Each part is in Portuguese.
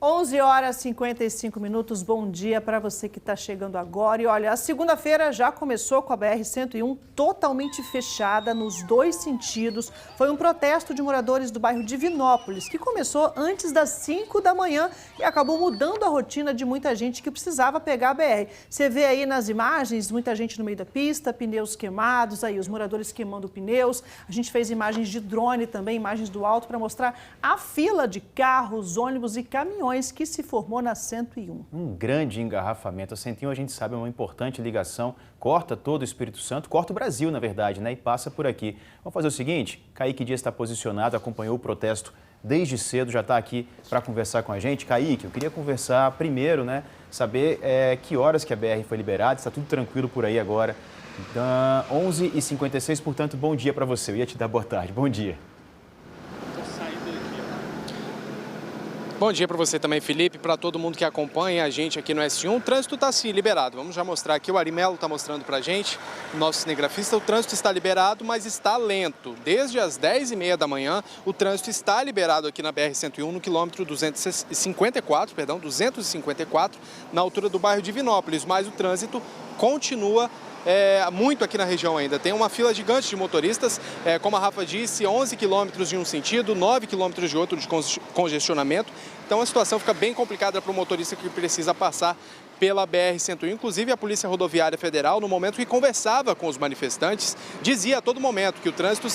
11 horas e 55 minutos, bom dia para você que está chegando agora. E olha, a segunda-feira já começou com a BR-101 totalmente fechada nos dois sentidos. Foi um protesto de moradores do bairro Divinópolis, que começou antes das 5 da manhã e acabou mudando a rotina de muita gente que precisava pegar a BR. Você vê aí nas imagens, muita gente no meio da pista, pneus queimados, aí os moradores queimando pneus. A gente fez imagens de drone também, imagens do alto para mostrar a fila de carros, ônibus e caminhões que se formou na 101. Um grande engarrafamento. A 101, a gente sabe, é uma importante ligação, corta todo o Espírito Santo, corta o Brasil, na verdade, né? E passa por aqui. Vamos fazer o seguinte, Kaique Dias está posicionado, acompanhou o protesto desde cedo, já está aqui para conversar com a gente. Kaique, eu queria conversar primeiro, né? Saber que horas que a BR foi liberada, está tudo tranquilo por aí agora. Então, 11h56, portanto, bom dia para você. Eu ia te dar boa tarde. Bom dia. Bom dia para você também, Felipe, para todo mundo que acompanha a gente aqui no S1. O trânsito está sim liberado. Vamos já mostrar aqui, o Arimelo está mostrando para a gente, o nosso cinegrafista. O trânsito está liberado, mas está lento. Desde as 10h30 da manhã, o trânsito está liberado aqui na BR-101, no quilômetro 254, na altura do bairro Divinópolis. Mas o trânsito continua muito aqui na região ainda. Tem uma fila gigante de motoristas, como a Rafa disse, 11 quilômetros de um sentido, 9 quilômetros de outro de congestionamento. Então a situação fica bem complicada para o motorista que precisa passar pela BR-101. Inclusive a Polícia Rodoviária Federal, no momento que conversava com os manifestantes, dizia a todo momento que o trânsito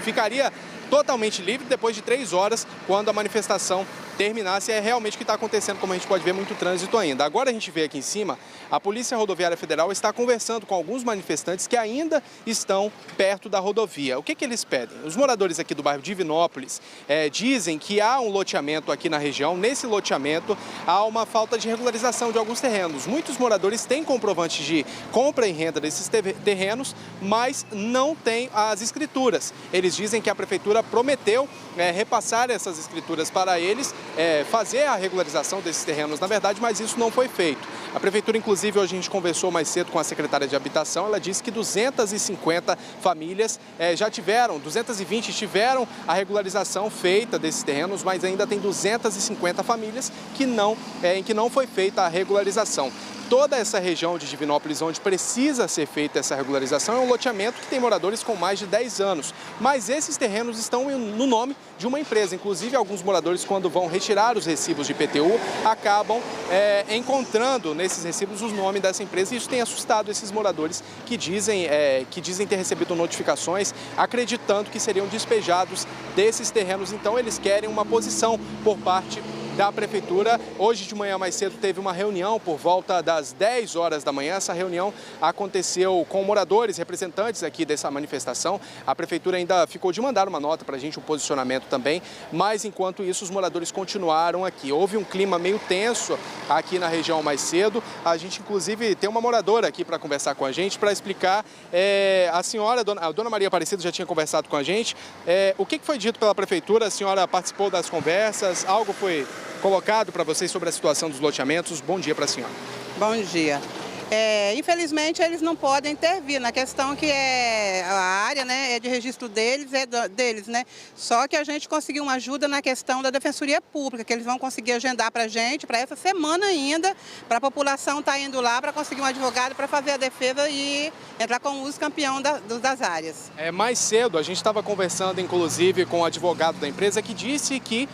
ficaria totalmente livre depois de 3 horas, quando a manifestação terminasse. É realmente o que está acontecendo, como a gente pode ver, muito trânsito ainda. Agora a gente vê aqui em cima, a Polícia Rodoviária Federal está conversando com alguns manifestantes que ainda estão perto da rodovia. O que eles pedem? Os moradores aqui do bairro Divinópolis dizem que há um loteamento aqui na região. Nesse loteamento há uma falta de regularização de alguns terrenos. Muitos moradores têm comprovantes de compra e renda desses terrenos, mas não têm as escrituras. Eles dizem que a prefeitura prometeu repassar essas escrituras para eles, fazer a regularização desses terrenos, na verdade, mas isso não foi feito. A prefeitura, inclusive, hoje a gente conversou mais cedo com a secretária de Habitação, ela disse que 250 famílias 220 tiveram a regularização feita desses terrenos, mas ainda tem 250 famílias em que não foi feita a regularização. Toda essa região de Divinópolis, onde precisa ser feita essa regularização, é um loteamento que tem moradores com mais de 10 anos. Mas esses terrenos estão no nome de uma empresa. Inclusive, alguns moradores, quando vão retirar os recibos de IPTU, acabam encontrando nesses recibos os nomes dessa empresa. E isso tem assustado esses moradores que dizem ter recebido notificações acreditando que seriam despejados desses terrenos. Então, eles querem uma posição por parte da prefeitura. Hoje de manhã mais cedo teve uma reunião por volta das 10 horas da manhã. Essa reunião aconteceu com moradores, representantes aqui dessa manifestação. A prefeitura ainda ficou de mandar uma nota para a gente, um posicionamento também, mas enquanto isso os moradores continuaram aqui. Houve um clima meio tenso aqui na região mais cedo. A gente inclusive tem uma moradora aqui para conversar com a gente, para explicar. A senhora, a dona Maria Aparecida já tinha conversado com a gente. O que foi dito pela prefeitura? A senhora participou das conversas? Algo foi colocado para vocês sobre a situação dos loteamentos? Bom dia para a senhora. Bom dia. Infelizmente, eles não podem intervir na questão que a área, né, é de registro deles, deles, né? Só que a gente conseguiu uma ajuda na questão da Defensoria Pública, que eles vão conseguir agendar para a gente, para essa semana ainda, para a população estar indo lá para conseguir um advogado para fazer a defesa e entrar com o uso campeão das áreas. Mais cedo, a gente estava conversando, inclusive, com o advogado da empresa, que disse que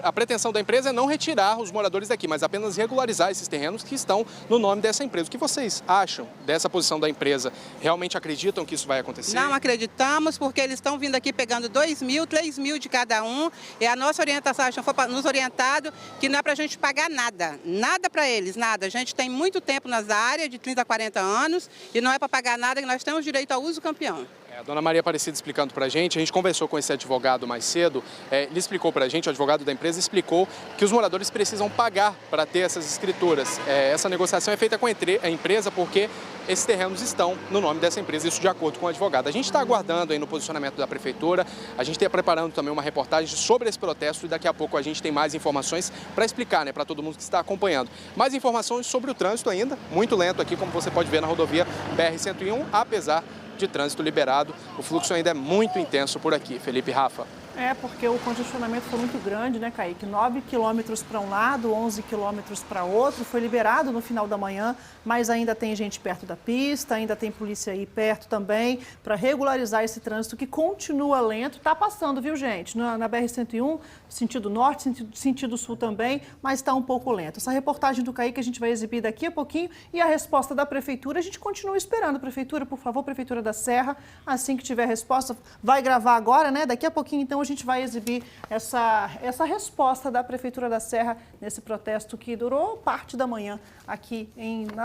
a pretensão da empresa é não retirar os moradores daqui, mas apenas regularizar esses terrenos que estão no nome dessa empresa. O que vocês acham dessa posição da empresa? Realmente acreditam que isso vai acontecer? Não acreditamos, porque eles estão vindo aqui pegando 2 mil, 3 mil de cada um. E a nossa orientação, a gente foi nos orientado que não é para a gente pagar nada. Nada para eles, nada. A gente tem muito tempo nas áreas, de 30 a 40 anos, e não é para pagar nada, que nós temos direito ao uso campeão. A dona Maria Aparecida explicando para a gente conversou com esse advogado mais cedo, ele explicou para a gente, o advogado da empresa explicou que os moradores precisam pagar para ter essas escrituras. Essa negociação é feita com a empresa porque esses terrenos estão no nome dessa empresa, isso de acordo com o advogado. A gente está aguardando aí no posicionamento da prefeitura, a gente está preparando também uma reportagem sobre esse protesto e daqui a pouco a gente tem mais informações para explicar, né, para todo mundo que está acompanhando. Mais informações sobre o trânsito ainda, muito lento aqui, como você pode ver na rodovia BR-101, apesar de trânsito liberado, o fluxo ainda é muito intenso por aqui. Felipe, Rafa. É, porque o congestionamento foi muito grande, né, Kaique? 9 quilômetros para um lado, 11 quilômetros para outro. Foi liberado no final da manhã, mas ainda tem gente perto da pista, ainda tem polícia aí perto também para regularizar esse trânsito que continua lento. Está passando, viu, gente? Na BR-101, sentido norte, sentido sul também, mas está um pouco lento. Essa reportagem do Kaique a gente vai exibir daqui a pouquinho e a resposta da Prefeitura, a gente continua esperando. Prefeitura, por favor, Prefeitura da Serra, assim que tiver a resposta, vai gravar agora, né? Daqui a pouquinho, então, a gente vai exibir essa resposta da Prefeitura da Serra nesse protesto que durou parte da manhã aqui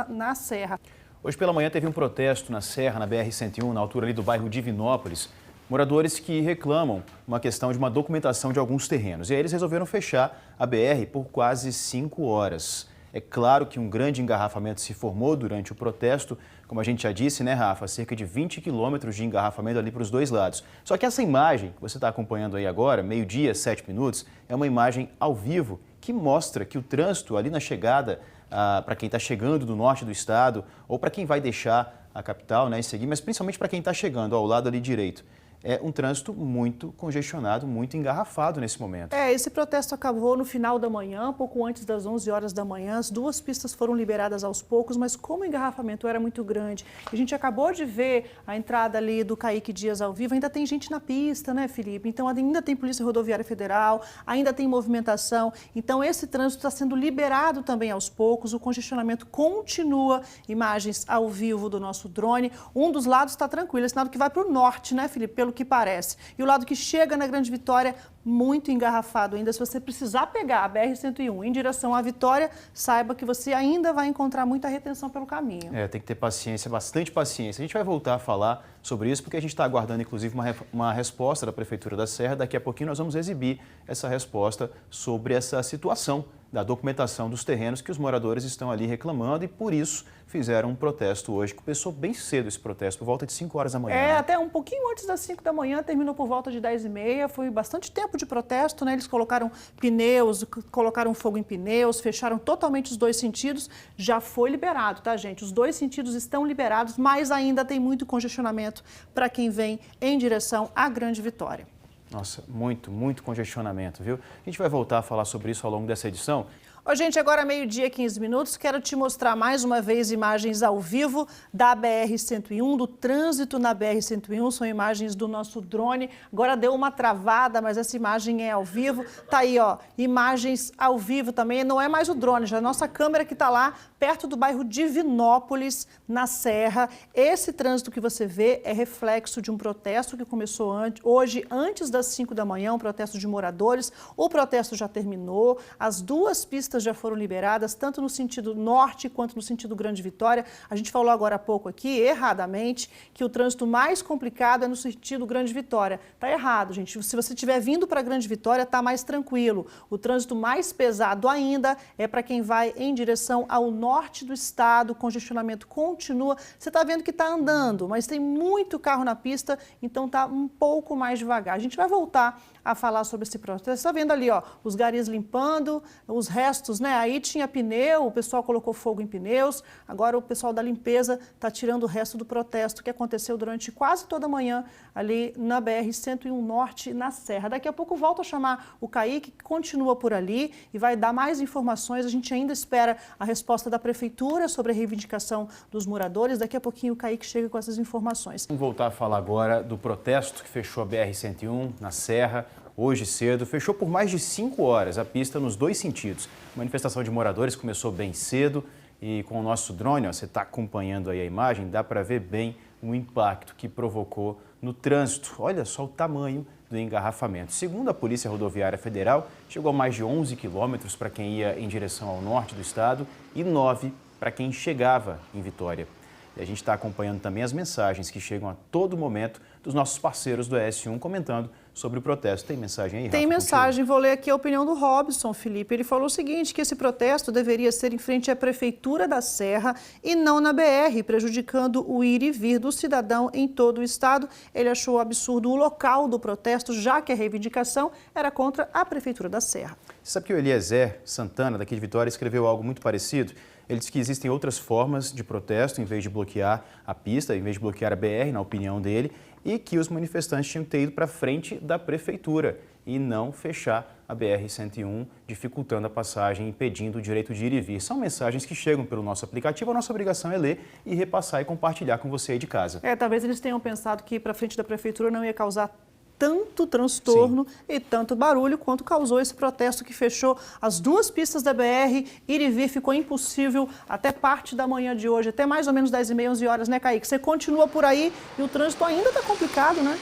na Serra. Hoje pela manhã teve um protesto na Serra, na BR-101, na altura ali do bairro Divinópolis. Moradores que reclamam uma questão de uma documentação de alguns terrenos. E aí eles resolveram fechar a BR por quase 5 horas. É claro que um grande engarrafamento se formou durante o protesto, como a gente já disse, né, Rafa? Cerca de 20 quilômetros de engarrafamento ali para os dois lados. Só que essa imagem que você está acompanhando aí agora, meio-dia, 7 minutos, é uma imagem ao vivo que mostra que o trânsito ali na chegada, para quem está chegando do norte do estado ou para quem vai deixar a capital, né, e seguir, mas principalmente para quem está chegando ao lado ali direito. É um trânsito muito congestionado, muito engarrafado nesse momento. Esse protesto acabou no final da manhã, pouco antes das 11 horas da manhã. As duas pistas foram liberadas aos poucos, mas como o engarrafamento era muito grande, a gente acabou de ver a entrada ali do Kaique Dias ao vivo, ainda tem gente na pista, né, Felipe? Então ainda tem Polícia Rodoviária Federal, ainda tem movimentação. Então esse trânsito está sendo liberado também aos poucos, o congestionamento continua. Imagens ao vivo do nosso drone. Um dos lados está tranquilo, esse lado que vai para o norte, né, Felipe? Pelo que parece. E o lado que chega na Grande Vitória, muito engarrafado ainda. Se você precisar pegar a BR-101 em direção à Vitória, saiba que você ainda vai encontrar muita retenção pelo caminho. Tem que ter paciência, bastante paciência. A gente vai voltar a falar sobre isso, porque a gente está aguardando, inclusive, uma resposta da Prefeitura da Serra. Daqui a pouquinho nós vamos exibir essa resposta sobre essa situação da documentação dos terrenos que os moradores estão ali reclamando e, por isso, fizeram um protesto hoje, que começou bem cedo esse protesto, por volta de 5 horas da manhã. Né? Até um pouquinho antes das 5 da manhã, terminou por volta de 10h30, foi bastante tempo de protesto, né? Eles colocaram pneus, colocaram fogo em pneus, fecharam totalmente os dois sentidos, já foi liberado, tá, gente? Os dois sentidos estão liberados, mas ainda tem muito congestionamento para quem vem em direção à Grande Vitória. Nossa, muito congestionamento, viu? A gente vai voltar a falar sobre isso ao longo dessa edição. Ô, gente, agora meio-dia, 15 minutos, quero te mostrar mais uma vez imagens ao vivo da BR-101, do trânsito na BR-101, são imagens do nosso drone. Agora deu uma travada, mas essa imagem é ao vivo. Tá aí, ó, imagens ao vivo também, não é mais o drone, já é a nossa câmera que está lá, perto do bairro Divinópolis, na Serra. Esse trânsito que você vê é reflexo de um protesto que começou hoje, antes das 5 da manhã, um protesto de moradores. O protesto já terminou, as duas pistas já foram liberadas, tanto no sentido norte quanto no sentido Grande Vitória. A gente falou agora há pouco aqui, erradamente, que o trânsito mais complicado é no sentido Grande Vitória. Tá errado, gente. Se você estiver vindo para Grande Vitória, tá mais tranquilo. O trânsito mais pesado ainda é para quem vai em direção ao norte do estado. O congestionamento continua. Você está vendo que está andando, mas tem muito carro na pista, então tá um pouco mais devagar. A gente vai voltar a falar sobre esse processo. Você está vendo ali, ó, os garis limpando, os restos, né? Aí tinha pneu, o pessoal colocou fogo em pneus, agora o pessoal da limpeza está tirando o resto do protesto que aconteceu durante quase toda a manhã ali na BR-101 Norte, na Serra. Daqui a pouco volto a chamar o Kaique, que continua por ali e vai dar mais informações. A gente ainda espera a resposta da Prefeitura sobre a reivindicação dos moradores. Daqui a pouquinho o Kaique chega com essas informações. Vamos voltar a falar agora do protesto que fechou a BR-101 na Serra. Hoje cedo, fechou por mais de 5 horas a pista nos dois sentidos. A manifestação de moradores começou bem cedo e com o nosso drone, ó, você está acompanhando aí a imagem, dá para ver bem o impacto que provocou no trânsito. Olha só o tamanho do engarrafamento. Segundo a Polícia Rodoviária Federal, chegou a mais de 11 quilômetros para quem ia em direção ao norte do estado e 9 para quem chegava em Vitória. E a gente está acompanhando também as mensagens que chegam a todo momento dos nossos parceiros do ES1 comentando sobre o protesto. Tem mensagem aí, Rafa? Tem mensagem, vou ler aqui a opinião do Robson, Felipe. Ele falou o seguinte, que esse protesto deveria ser em frente à Prefeitura da Serra e não na BR, prejudicando o ir e vir do cidadão em todo o estado. Ele achou absurdo o local do protesto, já que a reivindicação era contra a Prefeitura da Serra. Você sabe que o Eliezer Santana, daqui de Vitória, escreveu algo muito parecido? Ele diz que existem outras formas de protesto, em vez de bloquear a pista, em vez de bloquear a BR, na opinião dele, e que os manifestantes tinham que ter ido para frente da prefeitura e não fechar a BR-101, dificultando a passagem, impedindo o direito de ir e vir. São mensagens que chegam pelo nosso aplicativo, a nossa obrigação é ler e repassar e compartilhar com você aí de casa. Talvez eles tenham pensado que ir para frente da prefeitura não ia causar tanto transtorno e tanto barulho quanto causou esse protesto que fechou as duas pistas da BR. Ir e vir ficou impossível até parte da manhã de hoje, até mais ou menos 10h30, 11 horas, né, Kaique? Você continua por aí e o trânsito ainda está complicado, né?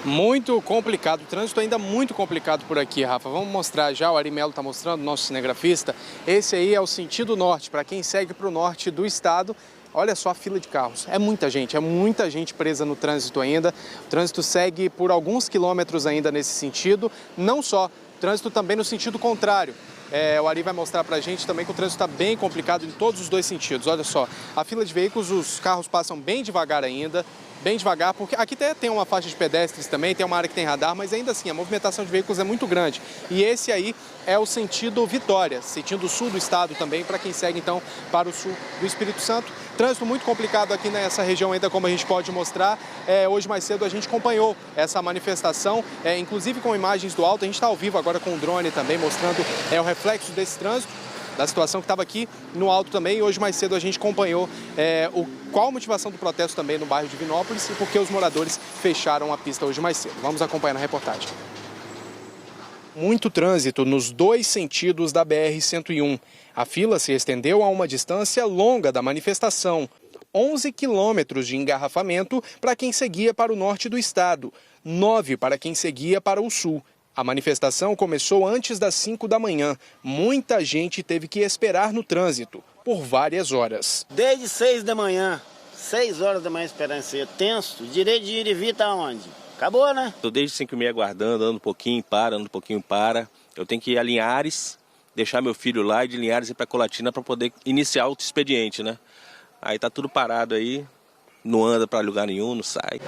Muito complicado, o trânsito ainda muito complicado por aqui, Rafa. Vamos mostrar já, o Arimelo está mostrando, nosso cinegrafista. Esse aí é o sentido norte, para quem segue para o norte do estado. Olha só a fila de carros, é muita gente presa no trânsito ainda. O trânsito segue por alguns quilômetros ainda nesse sentido, não só, trânsito também no sentido contrário. O Ari vai mostrar para a gente também que o trânsito está bem complicado em todos os dois sentidos. Olha só, a fila de veículos, os carros passam bem devagar ainda. Bem devagar, porque aqui até tem uma faixa de pedestres também, tem uma área que tem radar, mas ainda assim a movimentação de veículos é muito grande. E esse aí é o sentido Vitória, sentido sul do estado também, para quem segue então para o sul do Espírito Santo. Trânsito muito complicado aqui nessa região ainda, como a gente pode mostrar. Hoje mais cedo a gente acompanhou essa manifestação, inclusive com imagens do alto. A gente está ao vivo agora com o drone também, mostrando o reflexo desse trânsito, da situação que estava aqui no alto também. E hoje mais cedo a gente acompanhou qual a motivação do protesto também no bairro de Divinópolis e por que os moradores fecharam a pista hoje mais cedo. Vamos acompanhar na reportagem. Muito trânsito nos dois sentidos da BR-101. A fila se estendeu a uma distância longa da manifestação. 11 quilômetros de engarrafamento para quem seguia para o norte do estado, 9 para quem seguia para o sul. A manifestação começou antes das 5 da manhã. Muita gente teve que esperar no trânsito por várias horas. Desde 6 da manhã, 6 horas da manhã esperando ser tenso. Direito de ir e vir tá onde? Acabou, né? Estou desde 5h30 aguardando, ando um pouquinho, para. Eu tenho que ir a Linhares, deixar meu filho lá e de Linhares ir para Colatina para poder iniciar o expediente, né? Aí tá tudo parado aí, não anda para lugar nenhum, não sai.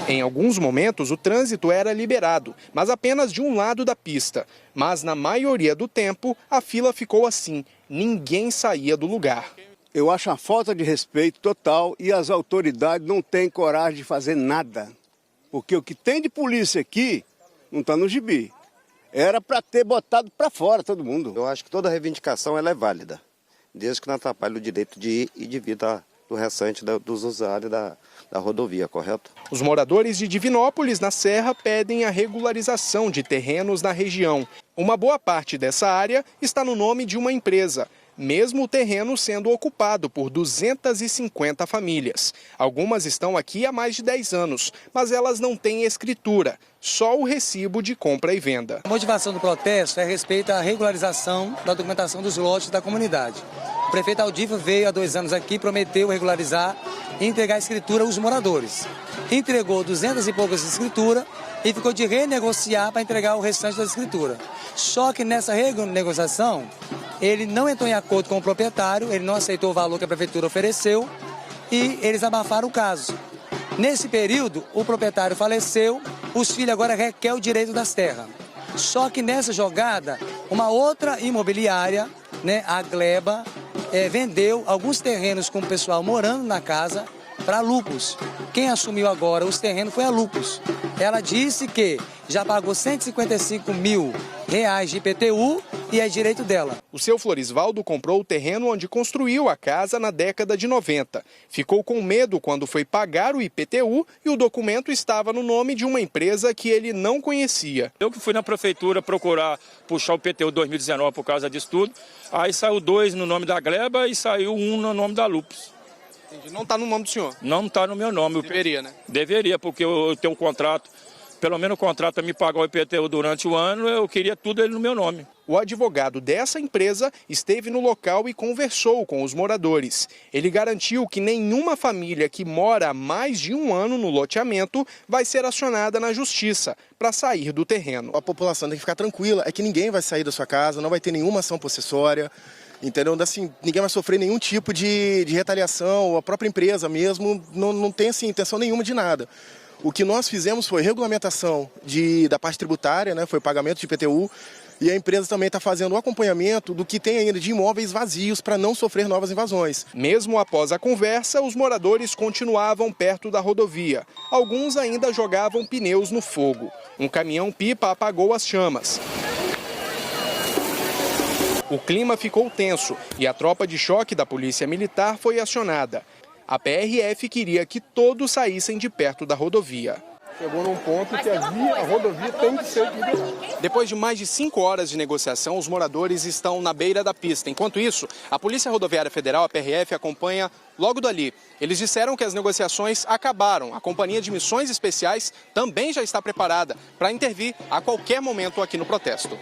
Em alguns momentos, o trânsito era liberado, mas apenas de um lado da pista. Mas, na maioria do tempo, a fila ficou assim. Ninguém saía do lugar. Eu acho uma falta de respeito total e as autoridades não têm coragem de fazer nada. Porque o que tem de polícia aqui não está no gibi. Era para ter botado para fora todo mundo. Eu acho que toda reivindicação ela é válida, desde que não atrapalhe o direito de ir e de vir do restante dos usuários da rodovia, correto? Os moradores de Divinópolis, na Serra, pedem a regularização de terrenos na região. Uma boa parte dessa área está no nome de uma empresa, mesmo o terreno sendo ocupado por 250 famílias. Algumas estão aqui há mais de 10 anos, mas elas não têm escritura, só o recibo de compra e venda. A motivação do protesto é a respeito à regularização da documentação dos lotes da comunidade. O prefeito Aldívar veio há 2 anos aqui, prometeu regularizar e entregar a escritura aos moradores. Entregou 200 e poucas escrituras e ficou de renegociar para entregar o restante da escritura. Só que nessa renegociação, ele não entrou em acordo com o proprietário, ele não aceitou o valor que a prefeitura ofereceu e eles abafaram o caso. Nesse período, o proprietário faleceu, os filhos agora requerem o direito das terras. Só que nessa jogada, uma outra imobiliária, a Gleba, vendeu alguns terrenos com o pessoal morando na casa para Lupus. Quem assumiu agora os terrenos foi a Lupus. Ela disse que já pagou R$155 mil de IPTU e é direito dela. O seu Florisvaldo comprou o terreno onde construiu a casa na década de 90. Ficou com medo quando foi pagar o IPTU e o documento estava no nome de uma empresa que ele não conhecia. Eu que fui na prefeitura procurar puxar o IPTU 2019 por causa disso tudo, aí saiu 2 no nome da Gleba e saiu 1 no nome da Lupus. Entendi. Não está no nome do senhor? Não está no meu nome. Deveria, né? Deveria, porque eu tenho um contrato. Pelo menos o contrato para me pagar o IPTU durante o ano, eu queria tudo ele no meu nome. O advogado dessa empresa esteve no local e conversou com os moradores. Ele garantiu que nenhuma família que mora há mais de 1 ano no loteamento vai ser acionada na justiça para sair do terreno. A população tem que ficar tranquila, é que ninguém vai sair da sua casa, não vai ter nenhuma ação possessória. Entendeu? Assim, ninguém vai sofrer nenhum tipo de retaliação, a própria empresa mesmo não tem assim, intenção nenhuma de nada. O que nós fizemos foi regulamentação da parte tributária, né, foi pagamento de IPTU, e a empresa também está fazendo o acompanhamento do que tem ainda de imóveis vazios para não sofrer novas invasões. Mesmo após a conversa, os moradores continuavam perto da rodovia. Alguns ainda jogavam pneus no fogo. Um caminhão-pipa apagou as chamas. O clima ficou tenso e a tropa de choque da Polícia Militar foi acionada. A PRF queria que todos saíssem de perto da rodovia. Chegou num ponto que a rodovia tem que ser liberada. Depois de mais de 5 horas de negociação, os moradores estão na beira da pista. Enquanto isso, a Polícia Rodoviária Federal, a PRF, acompanha logo dali. Eles disseram que as negociações acabaram. A Companhia de Missões Especiais também já está preparada para intervir a qualquer momento aqui no protesto.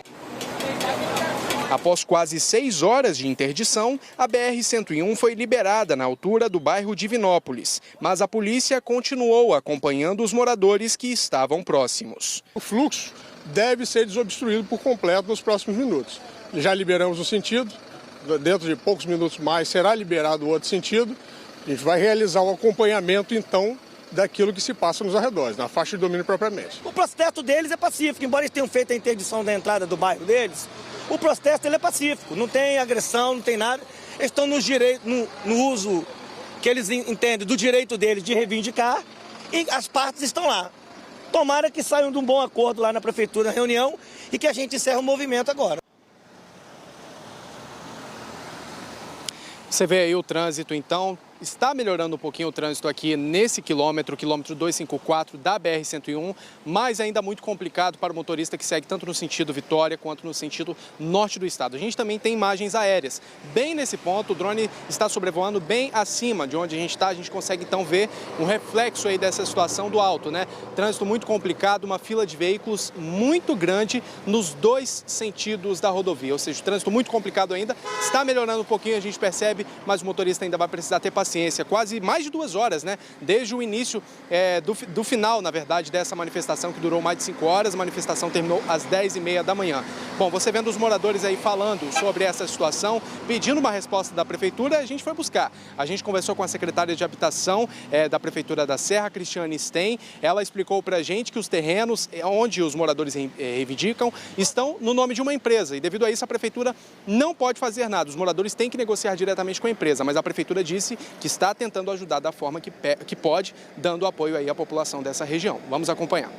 Após quase 6 horas de interdição, a BR-101 foi liberada na altura do bairro Divinópolis, mas a polícia continuou acompanhando os moradores que estavam próximos. O fluxo deve ser desobstruído por completo nos próximos minutos. Já liberamos um sentido, dentro de poucos minutos mais será liberado o outro sentido. A gente vai realizar um acompanhamento, então, daquilo que se passa nos arredores, na faixa de domínio propriamente. O protesto deles é pacífico, embora eles tenham feito a interdição da entrada do bairro deles. O protesto ele é pacífico, não tem agressão, não tem nada. Eles estão no uso que eles entendem do direito deles de reivindicar e as partes estão lá. Tomara que saiam de um bom acordo lá na prefeitura, na reunião, e que a gente encerre o movimento agora. Você vê aí o trânsito, então, está melhorando um pouquinho o trânsito aqui nesse quilômetro 254 da BR-101, mas ainda muito complicado para o motorista que segue tanto no sentido Vitória quanto no sentido norte do estado. A gente também tem imagens aéreas. Bem nesse ponto, o drone está sobrevoando bem acima de onde a gente está. A gente consegue então ver um reflexo aí dessa situação do alto, né? Trânsito muito complicado, uma fila de veículos muito grande nos 2 sentidos da rodovia. Ou seja, o trânsito muito complicado ainda. Está melhorando um pouquinho, a gente percebe, mas o motorista ainda vai precisar ter paciência. Quase mais de 2 horas, né? Desde o início do final, na verdade, dessa manifestação que durou mais de 5 horas. A manifestação terminou às 10h30 da manhã. Bom, você vendo os moradores aí falando sobre essa situação, pedindo uma resposta da prefeitura, a gente foi buscar. A gente conversou com a secretária de Habitação da Prefeitura da Serra, Cristiane Sten. Ela explicou pra gente que os terrenos onde os moradores reivindicam estão no nome de uma empresa e devido a isso a prefeitura não pode fazer nada. Os moradores têm que negociar diretamente com a empresa, mas a prefeitura disse que está tentando ajudar da forma que pode, dando apoio aí à população dessa região. Vamos acompanhar.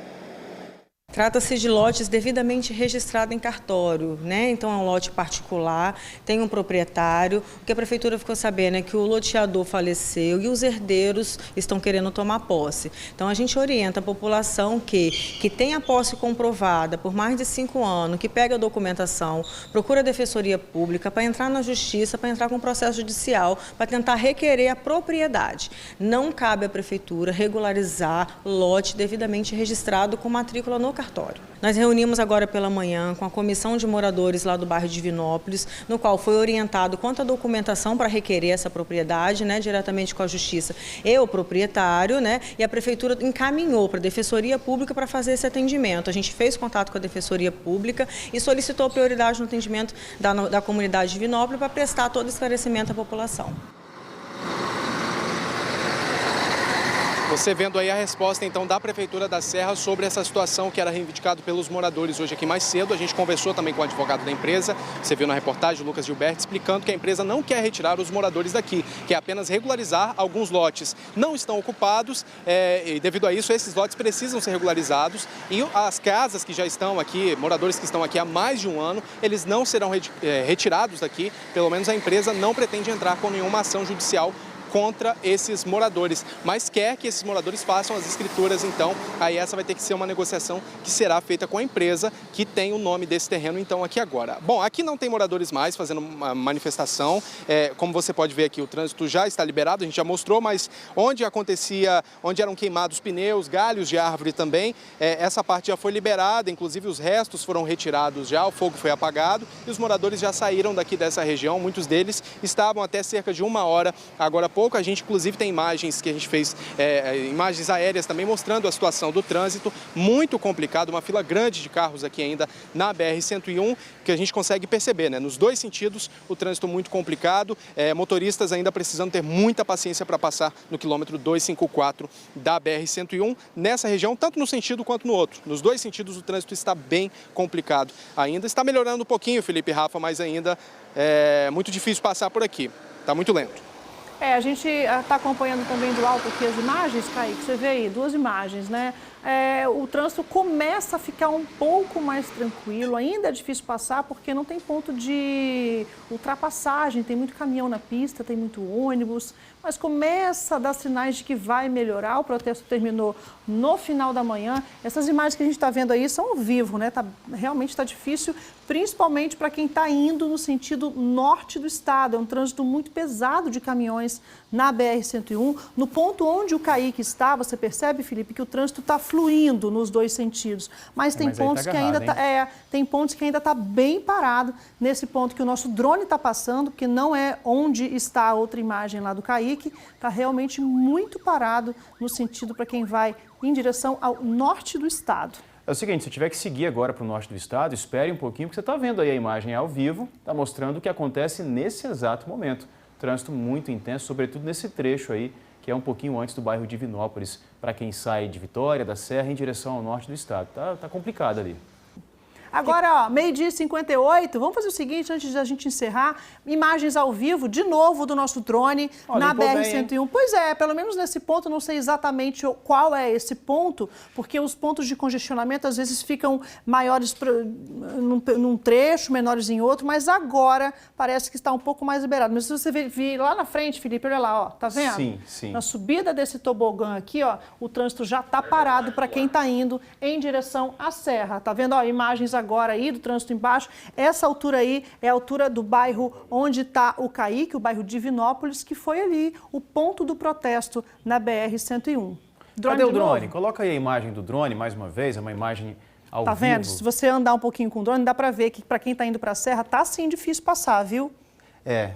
Trata-se de lotes devidamente registrados em cartório, né? Então é um lote particular, tem um proprietário. O que a prefeitura ficou sabendo é que o loteador faleceu e os herdeiros estão querendo tomar posse. Então a gente orienta a população que tem a posse comprovada por mais de 5 anos, que pega a documentação, procura a Defensoria Pública para entrar na Justiça, para entrar com processo judicial, para tentar requerer a propriedade. Não cabe à prefeitura regularizar lote devidamente registrado com matrícula no cartório. Nós reunimos agora pela manhã com a comissão de moradores lá do bairro Divinópolis, no qual foi orientado quanto à documentação para requerer essa propriedade, né, diretamente com a Justiça e o proprietário, né, e a prefeitura encaminhou para a Defensoria Pública para fazer esse atendimento. A gente fez contato com a Defensoria Pública e solicitou prioridade no atendimento da comunidade Divinópolis para prestar todo esclarecimento à população. Você vendo aí a resposta, então, da Prefeitura da Serra sobre essa situação que era reivindicado pelos moradores hoje aqui mais cedo. A gente conversou também com o advogado da empresa, você viu na reportagem, o Lucas Gilberto, explicando que a empresa não quer retirar os moradores daqui, quer apenas regularizar alguns lotes. Não estão ocupados e, devido a isso, esses lotes precisam ser regularizados. E as casas que já estão aqui, moradores que estão aqui há mais de 1 ano, eles não serão retirados daqui. Pelo menos a empresa não pretende entrar com nenhuma ação judicial contra esses moradores, mas quer que esses moradores façam as escrituras, então aí essa vai ter que ser uma negociação que será feita com a empresa que tem o nome desse terreno, então, aqui agora. Bom, aqui não tem moradores mais fazendo uma manifestação, como você pode ver aqui, o trânsito já está liberado, a gente já mostrou, mas onde eram queimados pneus, galhos de árvore também, essa parte já foi liberada, inclusive os restos foram retirados já, o fogo foi apagado e os moradores já saíram daqui dessa região, muitos deles estavam até cerca de 1 hora agora pouco. A gente, inclusive, tem imagens que a gente fez, imagens aéreas também, mostrando a situação do trânsito, muito complicado, uma fila grande de carros aqui ainda na BR-101, que a gente consegue perceber, né? Nos dois sentidos, o trânsito muito complicado, motoristas ainda precisando ter muita paciência para passar no quilômetro 254 da BR-101, nessa região, tanto no sentido quanto no outro. Nos dois sentidos, o trânsito está bem complicado. Ainda está melhorando um pouquinho, Felipe e Rafa, mas ainda é muito difícil passar por aqui. Está muito lento. A gente está acompanhando também do alto aqui as imagens, Kaique, você vê aí, duas imagens, né? O trânsito começa a ficar um pouco mais tranquilo, ainda é difícil passar porque não tem ponto de ultrapassagem, tem muito caminhão na pista, tem muito ônibus, mas começa a dar sinais de que vai melhorar. O protesto terminou no final da manhã. Essas imagens que a gente está vendo aí são ao vivo, né? Realmente está difícil, principalmente para quem está indo no sentido norte do estado. É um trânsito muito pesado de caminhões na BR-101. No ponto onde o Kaique está, você percebe, Felipe, que o trânsito está fluindo nos dois sentidos. Mas tem pontos que ainda tem pontos que ainda está bem parado nesse ponto que o nosso drone está passando, porque não é onde está a outra imagem lá do Kaique. Está realmente muito parado no sentido para quem vai em direção ao norte do estado. É o seguinte, se tiver que seguir agora para o norte do estado, espere um pouquinho, porque você está vendo aí a imagem ao vivo, está mostrando o que acontece nesse exato momento. Trânsito muito intenso, sobretudo nesse trecho aí, que é um pouquinho antes do bairro Divinópolis, para quem sai de Vitória, da Serra, em direção ao norte do estado. Tá complicado ali. Agora, ó, 12h58, vamos fazer o seguinte, antes da gente encerrar, imagens ao vivo, de novo, do nosso drone na BR-101. Pois é, pelo menos nesse ponto, não sei exatamente qual é esse ponto, porque os pontos de congestionamento às vezes ficam maiores num trecho, menores em outro, mas agora parece que está um pouco mais liberado. Mas se você vir lá na frente, Felipe, olha lá, ó, tá vendo? Sim, sim. Na subida desse tobogã aqui, ó, o trânsito já está parado para quem está indo em direção à Serra. Tá vendo, ó, imagens agora aí do trânsito embaixo. Essa altura aí é a altura do bairro onde está o Kaique, o bairro Divinópolis, que foi ali o ponto do protesto na BR-101. Cadê o drone? Coloca aí a imagem do drone mais uma vez, é uma imagem ao vivo. Tá vendo? Se você andar um pouquinho com o drone, dá para ver que para quem está indo para a Serra, tá sim difícil passar, viu?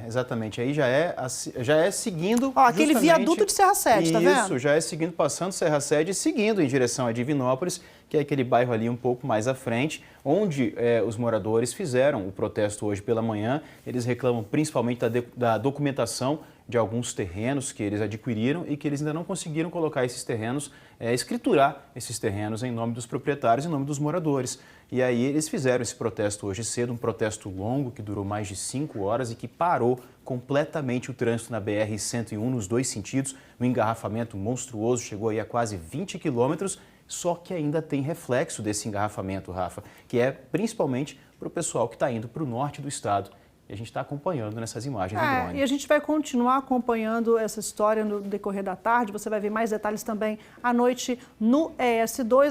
Exatamente. Aí já é seguindo... Ó, aquele viaduto de Serra Sede, tá vendo? Isso, já é seguindo, passando Serra Sede e seguindo em direção a Divinópolis, que é aquele bairro ali um pouco mais à frente, onde os moradores fizeram o protesto hoje pela manhã. Eles reclamam principalmente da documentação de alguns terrenos que eles adquiriram e que eles ainda não conseguiram colocar esses terrenos, escriturar esses terrenos em nome dos proprietários, em nome dos moradores. E aí eles fizeram esse protesto hoje cedo, um protesto longo que durou mais de 5 horas e que parou completamente o trânsito na BR-101 nos dois sentidos. Um engarrafamento monstruoso, chegou aí a quase 20 quilômetros, só que ainda tem reflexo desse engarrafamento, Rafa, que é principalmente para o pessoal que está indo para o norte do estado. E a gente está acompanhando nessas imagens do drone. E a gente vai continuar acompanhando essa história no decorrer da tarde. Você vai ver mais detalhes também à noite no ES2.